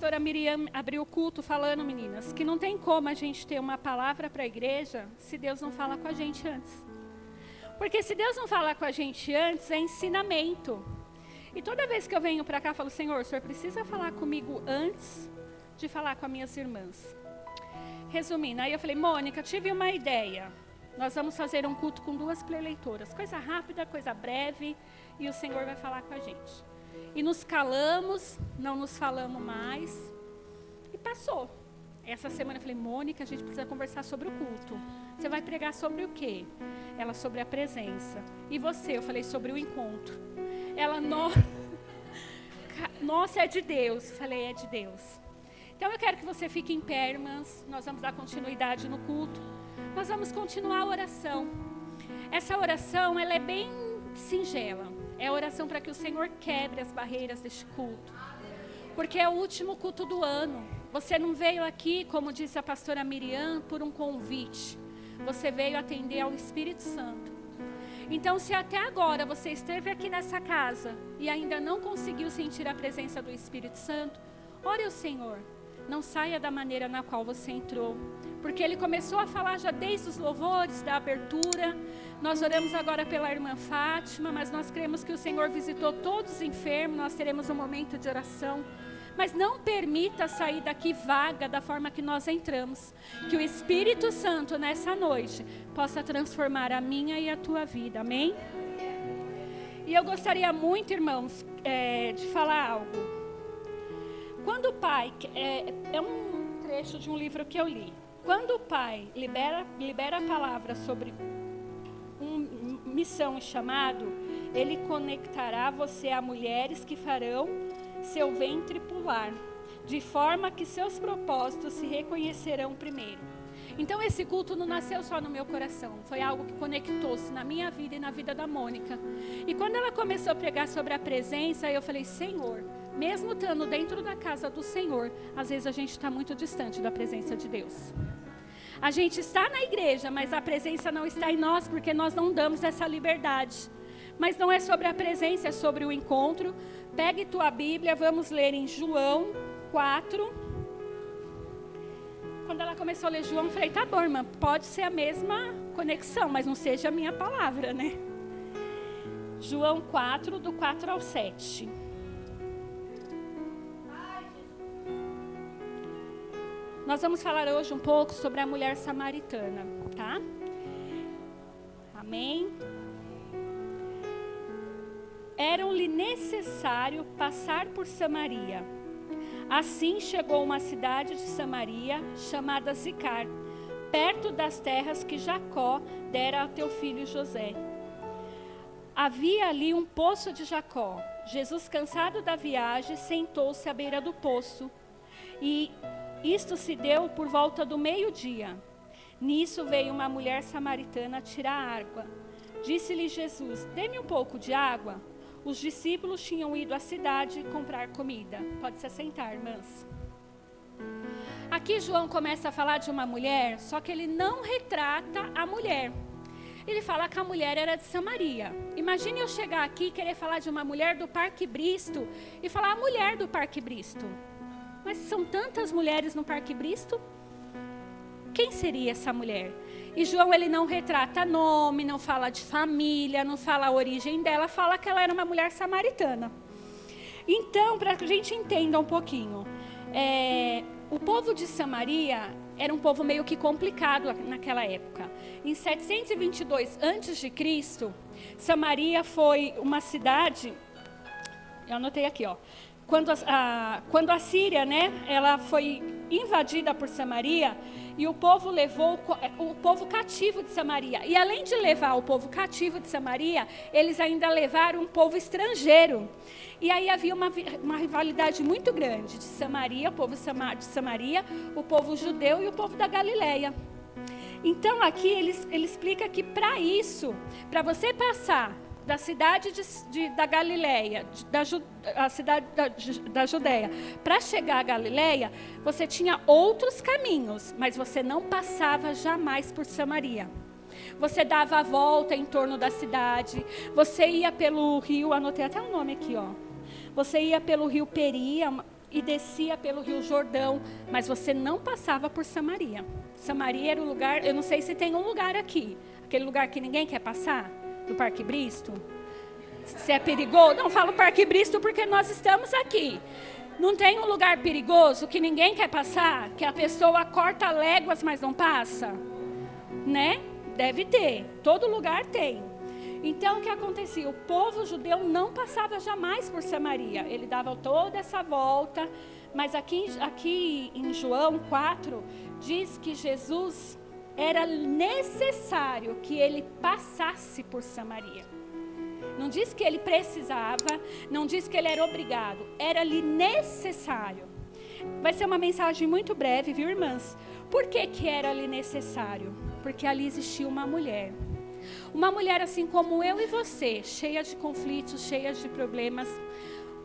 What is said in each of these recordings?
pastora Miriam abriu o culto falando, meninas, que não tem como a gente ter uma palavra para a igreja se Deus não fala com a gente antes. Porque se Deus não falar com a gente antes, é ensinamento. E toda vez que eu venho para cá, eu falo, Senhor, o Senhor precisa falar comigo antes de falar com as minhas irmãs. Resumindo, aí eu falei, Mônica, tive uma ideia. Nós vamos fazer um culto com 2 preleitoras. Coisa rápida, coisa breve, e o Senhor vai falar com a gente. E nos calamos, não nos falamos mais. E passou. Essa semana eu falei, Mônica, a gente precisa conversar sobre o culto. Você vai pregar sobre o quê? Ela, sobre a presença. E você? Eu falei, sobre o encontro. Ela, nossa, é de Deus. Eu falei, é de Deus. Então eu quero que você fique em pé, irmãs. Nós vamos dar continuidade no culto. Nós vamos continuar a oração. Essa oração, ela é bem singela. É a oração para que o Senhor quebre as barreiras deste culto. Porque é o último culto do ano. Você não veio aqui, como disse a pastora Miriam, por um convite. Você veio atender ao Espírito Santo. Então, se até agora você esteve aqui nessa casa e ainda não conseguiu sentir a presença do Espírito Santo, ore ao Senhor. Não saia da maneira na qual você entrou. Porque Ele começou a falar já desde os louvores, da abertura. Nós oramos agora pela irmã Fátima, mas nós cremos que o Senhor visitou todos os enfermos. Nós teremos um momento de oração. Mas não permita sair daqui vaga da forma que nós entramos. Que o Espírito Santo nessa noite possa transformar a minha e a tua vida. Amém? E eu gostaria muito, irmãos, de falar algo. Quando o pai, é um trecho de um livro que eu li. Quando o pai libera a palavra sobre missão e chamado, ele conectará você a mulheres que farão seu ventre pular, de forma que seus propósitos se reconhecerão primeiro. Então esse culto não nasceu só no meu coração, foi algo que conectou-se na minha vida e na vida da Mônica. E quando ela começou a pregar sobre a presença, eu falei, Senhor, mesmo estando dentro da casa do Senhor, às vezes a gente está muito distante da presença de Deus. A gente está na igreja, mas a presença não está em nós, porque nós não damos essa liberdade. Mas não é sobre a presença, é sobre o encontro. Pegue tua Bíblia, vamos ler em João 4. Quando ela começou a ler João, eu falei, tá bom, irmã, pode ser a mesma conexão, mas não seja a minha palavra, né? João 4, do 4 ao 7. Nós vamos falar hoje um pouco sobre a mulher samaritana, tá? Amém? Era-lhe necessário passar por Samaria. Assim chegou uma cidade de Samaria, chamada Sicar, perto das terras que Jacó dera a teu filho José. Havia ali um poço de Jacó. Jesus, cansado da viagem, sentou-se à beira do poço. E isto se deu por volta do meio-dia. Nisso veio uma mulher samaritana tirar água. Disse-lhe Jesus, dê-me um pouco de água. Os discípulos tinham ido à cidade comprar comida. Pode se assentar, irmãs. Aqui João começa a falar de uma mulher, só que ele não retrata a mulher. Ele fala que a mulher era de Samaria. Imagine eu chegar aqui e querer falar de uma mulher do Parque Bristo e falar a mulher do Parque Bristo. Mas são tantas mulheres no Parque Bristo. Quem seria essa mulher? E João, ele não retrata nome, não fala de família, não fala a origem dela, fala que ela era uma mulher samaritana. Então, para que a gente entenda um pouquinho, o povo de Samaria era um povo meio que complicado naquela época. Em 722 a.C., Samaria foi uma cidade, eu anotei aqui, ó. Quando a Síria, né, ela foi invadida por Samaria, e o povo levou o povo cativo de Samaria. E além de levar o povo cativo de Samaria, eles ainda levaram um povo estrangeiro. E aí havia uma rivalidade muito grande de Samaria, o povo de Samaria, o povo judeu e o povo da Galileia. Então aqui ele explica que para isso, para você passar da cidade da Galileia, a cidade da Judeia, para chegar à Galileia, você tinha outros caminhos, mas você não passava jamais por Samaria. Você dava a volta em torno da cidade, você ia pelo rio, anotei até o nome aqui, ó. Você ia pelo rio Peria, e descia pelo Rio Jordão, mas você não passava por Samaria. Samaria era o lugar, eu não sei se tem um lugar aqui, aquele lugar que ninguém quer passar, do Parque Bristo. Se é perigoso, não falo Parque Bristo porque nós estamos aqui. Não tem um lugar perigoso que ninguém quer passar, que a pessoa corta léguas, mas não passa? Né? Deve ter, todo lugar tem. Então, o que acontecia? O povo judeu não passava jamais por Samaria. Ele dava toda essa volta, mas aqui em João 4, diz que Jesus era necessário que ele passasse por Samaria. Não diz que ele precisava, não diz que ele era obrigado, era-lhe necessário. Vai ser uma mensagem muito breve, viu, irmãs? Por que era-lhe necessário? Porque ali existia uma mulher. Uma mulher assim como eu e você, cheia de conflitos, cheia de problemas.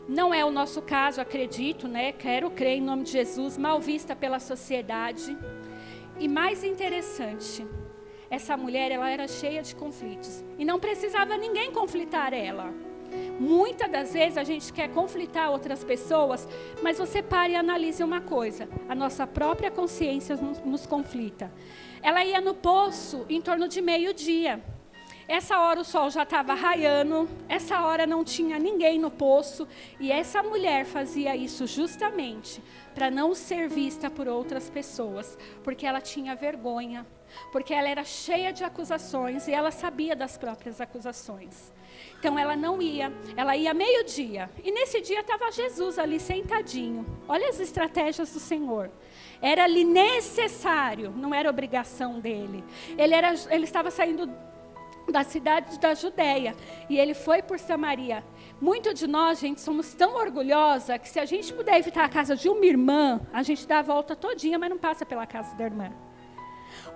Não é o nosso caso, acredito, né? Quero crer em nome de Jesus, mal vista pela sociedade. E mais interessante, essa mulher, ela era cheia de conflitos. E não precisava ninguém conflitar ela. Muitas das vezes a gente quer conflitar outras pessoas, mas você pare e analise uma coisa. A nossa própria consciência nos conflita. Ela ia no poço em torno de meio-dia. Essa hora o sol já estava raiando, essa hora não tinha ninguém no poço. E essa mulher fazia isso justamente para não ser vista por outras pessoas. Porque ela tinha vergonha, porque ela era cheia de acusações e ela sabia das próprias acusações. Então ela não ia, ela ia meio-dia. E nesse dia estava Jesus ali sentadinho. Olha as estratégias do Senhor. Era-lhe necessário, não era obrigação dele. Ele estava saindo da cidade da Judéia e ele foi por Samaria. Muito de nós, gente, somos tão orgulhosa que se a gente puder evitar a casa de uma irmã, a gente dá a volta todinha, mas não passa pela casa da irmã.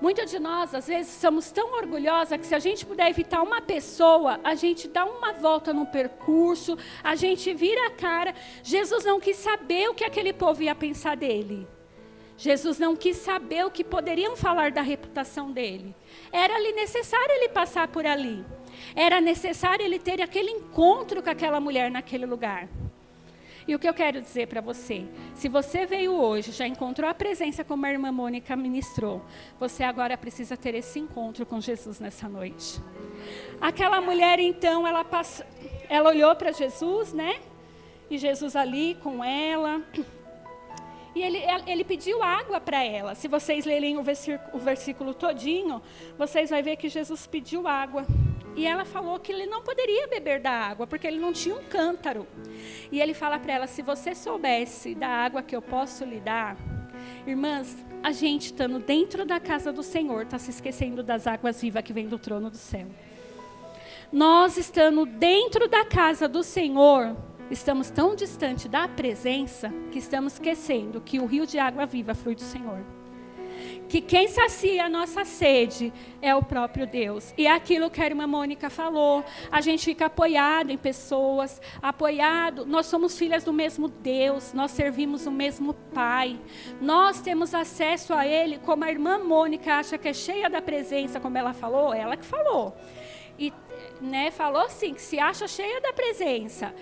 Muitos de nós, às vezes, somos tão orgulhosa que se a gente puder evitar uma pessoa, a gente dá uma volta no percurso, a gente vira a cara. Jesus não quis saber o que aquele povo ia pensar dele. Jesus não quis saber o que poderiam falar da reputação dele. Era-lhe necessário ele passar por ali. Era necessário ele ter aquele encontro com aquela mulher naquele lugar. E o que eu quero dizer para você, se você veio hoje, já encontrou a presença como a irmã Mônica ministrou, você agora precisa ter esse encontro com Jesus nessa noite. Aquela mulher então, ela olhou para Jesus, né? E Jesus ali com ela. E ele pediu água para ela. Se vocês lerem o versículo todinho, vocês vão ver que Jesus pediu água. E ela falou que ele não poderia beber da água, porque ele não tinha um cântaro. E ele fala para ela, se você soubesse da água que eu posso lhe dar... Irmãs, a gente estando dentro da casa do Senhor, está se esquecendo das águas vivas que vêm do trono do céu. Nós estando dentro da casa do Senhor... Estamos tão distante da presença que estamos esquecendo que o rio de água viva flui do Senhor. Que quem sacia a nossa sede é o próprio Deus. E é aquilo que a irmã Mônica falou, a gente fica apoiado em pessoas, apoiado, nós somos filhas do mesmo Deus, nós servimos o mesmo Pai. Nós temos acesso a Ele, como a irmã Mônica acha que é cheia da presença, como ela falou, ela que falou. E falou assim, que se acha cheia da presença.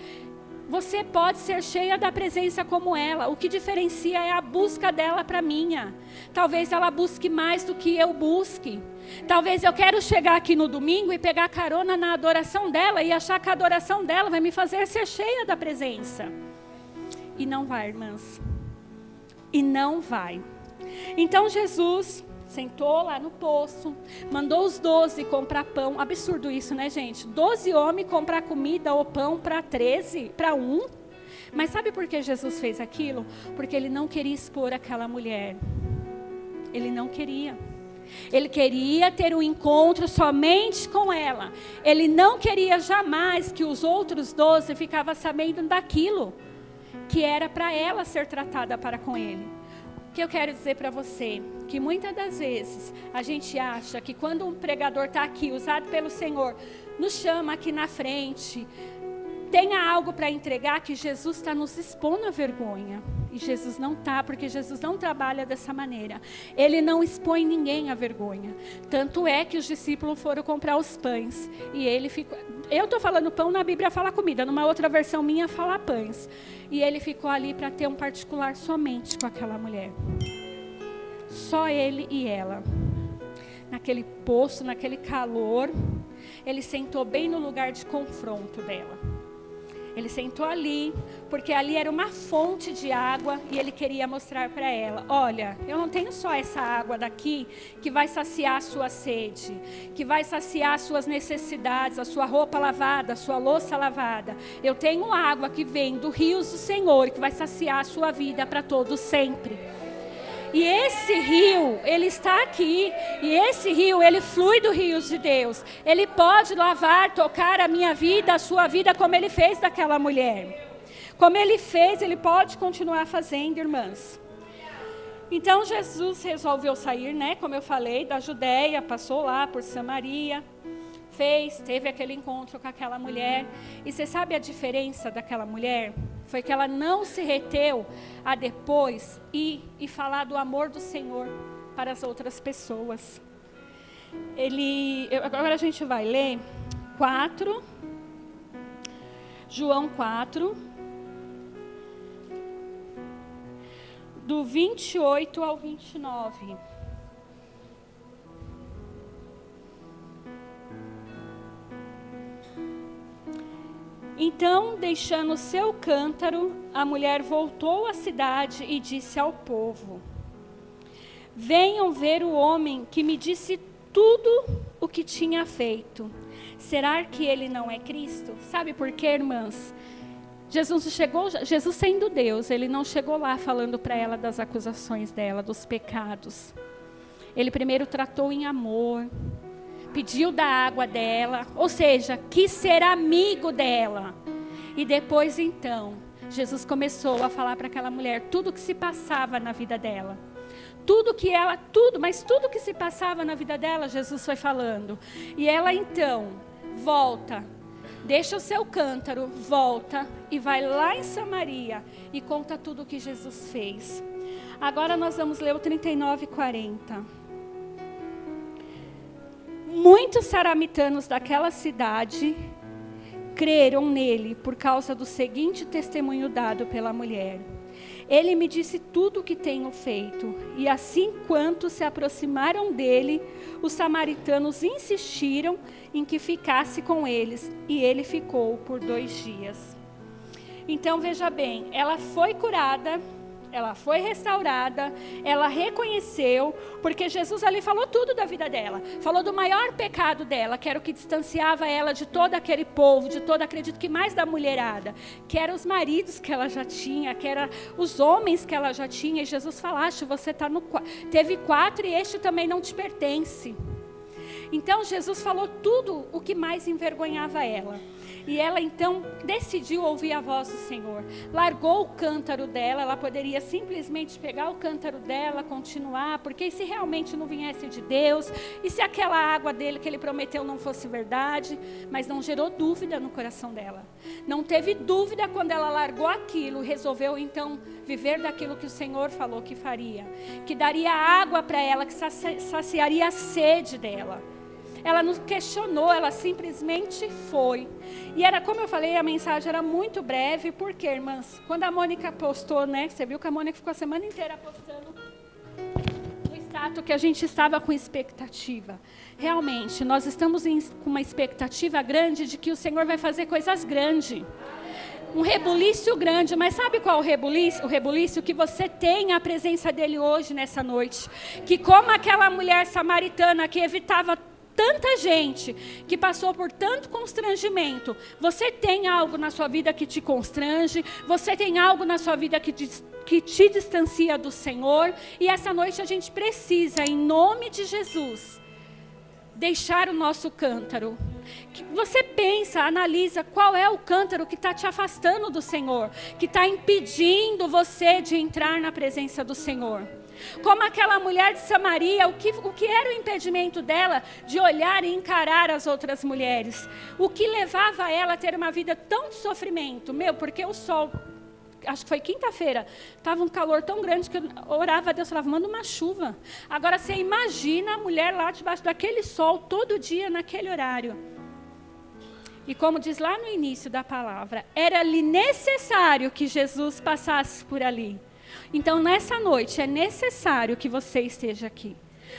Você pode ser cheia da presença como ela. O que diferencia é a busca dela para a minha. Talvez ela busque mais do que eu busque. Talvez eu quero chegar aqui no domingo e pegar carona na adoração dela e achar que a adoração dela vai me fazer ser cheia da presença. E não vai, irmãs. E não vai. Então Jesus sentou lá no poço, mandou os 12 comprar pão. Absurdo isso, né, gente? 12 homens comprar comida ou pão para 13, para 1. Mas sabe por que Jesus fez aquilo? Porque ele não queria expor aquela mulher. Ele não queria. Ele queria ter um encontro somente com ela. Ele não queria jamais que os outros 12 ficassem sabendo daquilo que era para ela ser tratada para com ele. O que eu quero dizer para você, que muitas das vezes a gente acha que quando um pregador está aqui, usado pelo Senhor, nos chama aqui na frente, tenha algo para entregar, que Jesus está nos expondo a vergonha. E Jesus não está, porque Jesus não trabalha dessa maneira. Ele não expõe ninguém à vergonha. Tanto é que os discípulos foram comprar os pães. E ele ficou... Eu estou falando pão, na Bíblia fala comida. Numa outra versão minha fala pães. E ele ficou ali para ter um particular somente com aquela mulher. Só ele e ela. Naquele poço, naquele calor, ele sentou bem no lugar de confronto dela. Ele sentou ali, porque ali era uma fonte de água e ele queria mostrar para ela: olha, eu não tenho só essa água daqui que vai saciar a sua sede, que vai saciar as suas necessidades, a sua roupa lavada, a sua louça lavada. Eu tenho água que vem do rios do Senhor, que vai saciar a sua vida para todo sempre. E esse rio, ele está aqui. E esse rio, ele flui do rio de Deus. Ele pode lavar, tocar a minha vida, a sua vida, como ele fez daquela mulher. Como ele fez, ele pode continuar fazendo, irmãs. Então Jesus resolveu sair, né? Como eu falei, da Judéia, passou lá por Samaria. Teve aquele encontro com aquela mulher. E você sabe a diferença daquela mulher? Foi que ela não se reteu a depois ir e falar do amor do Senhor para as outras pessoas. Agora a gente vai ler João 4, do 28 ao 29. Então, deixando seu cântaro, a mulher voltou à cidade e disse ao povo: venham ver o homem que me disse tudo o que tinha feito. Será que ele não é Cristo? Sabe por quê, irmãs? Jesus sendo Deus, ele não chegou lá falando para ela das acusações dela, dos pecados. Ele primeiro tratou em amor. Pediu da água dela, ou seja, quis ser amigo dela. E depois então, Jesus começou a falar para aquela mulher tudo que se passava na vida dela. Tudo que se passava na vida dela, Jesus foi falando. E ela então, volta, deixa o seu cântaro, volta e vai lá em Samaria e conta tudo o que Jesus fez. Agora nós vamos ler o 39 e 40. Muitos samaritanos daquela cidade creram nele por causa do seguinte testemunho dado pela mulher: ele me disse tudo o que tenho feito. E assim, quanto se aproximaram dele, os samaritanos insistiram em que ficasse com eles, e ele ficou por 2 dias. Então veja bem, ela foi curada, ela foi restaurada, ela reconheceu, porque Jesus ali falou tudo da vida dela. Falou do maior pecado dela, que era o que distanciava ela de todo aquele povo, de todo, acredito que mais da mulherada, que eram os maridos que ela já tinha, que eram os homens que ela já tinha. E Jesus falaste, você teve 4 e este também não te pertence. Então Jesus falou tudo o que mais envergonhava ela. E ela então decidiu ouvir a voz do Senhor. Largou o cântaro dela, ela poderia simplesmente pegar o cântaro dela, continuar, porque e se realmente não viesse de Deus? E se aquela água dele que ele prometeu não fosse verdade? Mas não gerou dúvida no coração dela. Não teve dúvida quando ela largou aquilo, resolveu então viver daquilo que o Senhor falou que faria. Que daria água para ela, que saciaria a sede dela. Ela não questionou, ela simplesmente foi. E era como eu falei, a mensagem era muito breve, porque, irmãs, quando a Mônica postou, né? Você viu que a Mônica ficou a semana inteira postando no status que a gente estava com expectativa. Realmente, nós estamos com uma expectativa grande de que o Senhor vai fazer coisas grandes. Um rebuliço grande, mas sabe qual é o rebuliço? O rebuliço que você tem a presença dele hoje, nessa noite. Que como aquela mulher samaritana que evitava tanta gente, que passou por tanto constrangimento, você tem algo na sua vida que te constrange, você tem algo na sua vida que te distancia do Senhor, e essa noite a gente precisa, em nome de Jesus, deixar o nosso cântaro. Você pensa, analisa qual é o cântaro que está te afastando do Senhor, que está impedindo você de entrar na presença do Senhor. Como aquela mulher de Samaria, o que era o impedimento dela de olhar e encarar as outras mulheres? O que levava ela a ter uma vida tão de sofrimento? Porque o sol acho que foi quinta-feira, estava um calor tão grande que eu orava a Deus, falava, manda uma chuva. Agora você imagina a mulher lá debaixo daquele sol, todo dia, naquele horário. E como diz lá no início da palavra, era-lhe necessário que Jesus passasse por ali. Então, nessa noite, é necessário que você esteja aqui.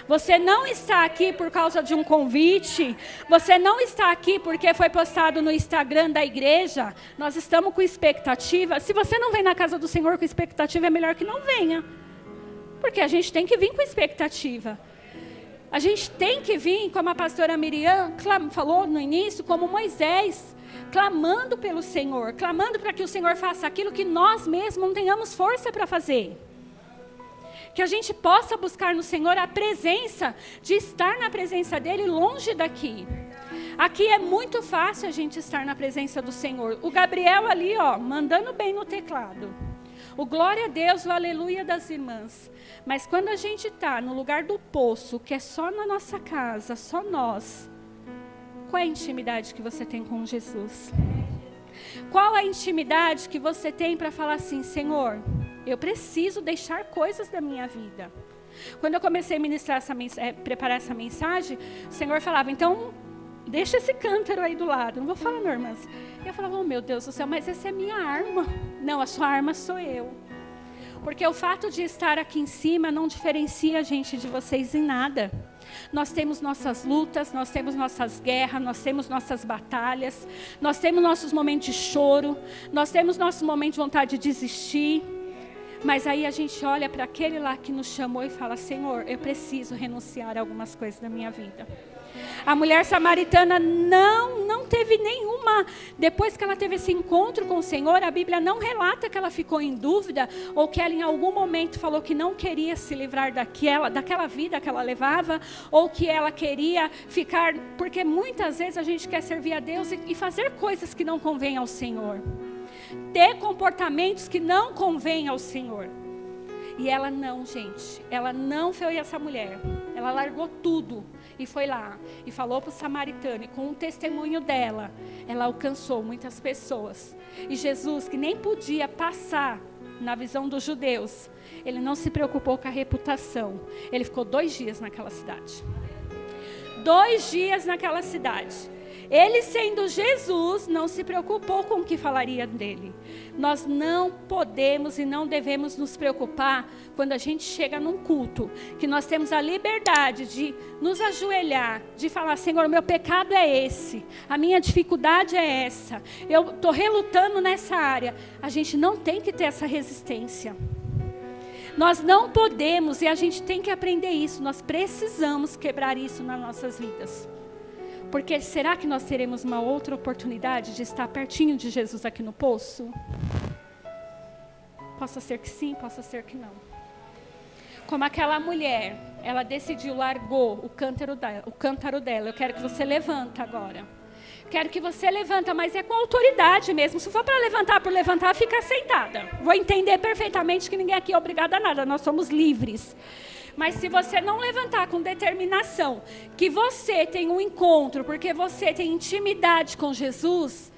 Você não está aqui por causa de um convite. Você não está aqui porque foi postado no Instagram da igreja. Nós estamos com expectativa. Se você não vem na casa do Senhor com expectativa, é melhor que não venha. Porque a gente tem que vir com expectativa. A gente tem que vir, como a pastora Miriam falou no início, como Moisés, clamando pelo Senhor, clamando para que o Senhor faça aquilo que nós mesmos não tenhamos força para fazer. Que a gente possa buscar no Senhor a presença, de estar na presença dEle longe daqui. Aqui é muito fácil a gente estar na presença do Senhor. O Gabriel ali, mandando bem no teclado. O glória a Deus, o aleluia das irmãs. Mas quando a gente está no lugar do poço, que é só na nossa casa, só nós, qual é a intimidade que você tem com Jesus? Qual a intimidade que você tem para falar assim, Senhor, eu preciso deixar coisas da minha vida. Quando eu comecei a ministrar preparar essa mensagem, o Senhor falava, então, deixa esse cântaro aí do lado. Não vou falar, não, irmãs. Eu falava, oh meu Deus do céu, mas essa é a minha arma. Não, a sua arma sou eu. Porque o fato de estar aqui em cima não diferencia a gente de vocês em nada. Nós temos nossas lutas, nós temos nossas guerras, nós temos nossas batalhas, nós temos nossos momentos de choro, nós temos nosso momento de vontade de desistir. Mas aí a gente olha para aquele lá que nos chamou e fala, Senhor, eu preciso renunciar a algumas coisas da minha vida. A mulher samaritana não teve nenhuma, depois que ela teve esse encontro com o Senhor, a Bíblia não relata que ela ficou em dúvida, ou que ela em algum momento falou que não queria se livrar daquela vida que ela levava, ou que ela queria ficar, porque muitas vezes a gente quer servir a Deus e fazer coisas que não convêm ao Senhor. Ter comportamentos que não convêm ao Senhor. E ela não, gente, ela não foi essa mulher, ela largou tudo e foi lá e falou para o samaritano, e com o testemunho dela, ela alcançou muitas pessoas. E Jesus, que nem podia passar na visão dos judeus, ele não se preocupou com a reputação, ele ficou 2 dias naquela cidade. 2 dias naquela cidade. Ele, sendo Jesus, não se preocupou com o que falaria dele. Nós não podemos e não devemos nos preocupar quando a gente chega num culto, que nós temos a liberdade de nos ajoelhar, de falar, Senhor, o meu pecado é esse, a minha dificuldade é essa, eu estou relutando nessa área. A gente não tem que ter essa resistência. Nós não podemos, e a gente tem que aprender isso, nós precisamos quebrar isso nas nossas vidas. Porque será que nós teremos uma outra oportunidade de estar pertinho de Jesus aqui no poço? Possa ser que sim, possa ser que não. Como aquela mulher, ela decidiu, largou o cântaro dela. Eu quero que você levanta agora. Quero que você levanta, mas é com autoridade mesmo. Se for para levantar por levantar, fica sentada. Vou entender perfeitamente que ninguém aqui é obrigado a nada, nós somos livres. Mas se você não levantar com determinação, que você tem um encontro, porque você tem intimidade com Jesus,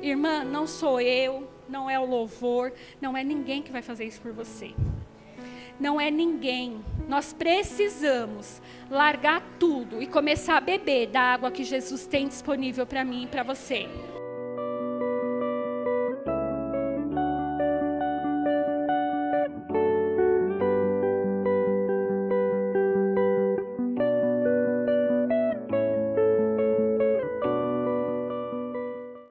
irmã, não sou eu, não é o louvor, não é ninguém que vai fazer isso por você. Não é ninguém. Nós precisamos largar tudo e começar a beber da água que Jesus tem disponível para mim e para você.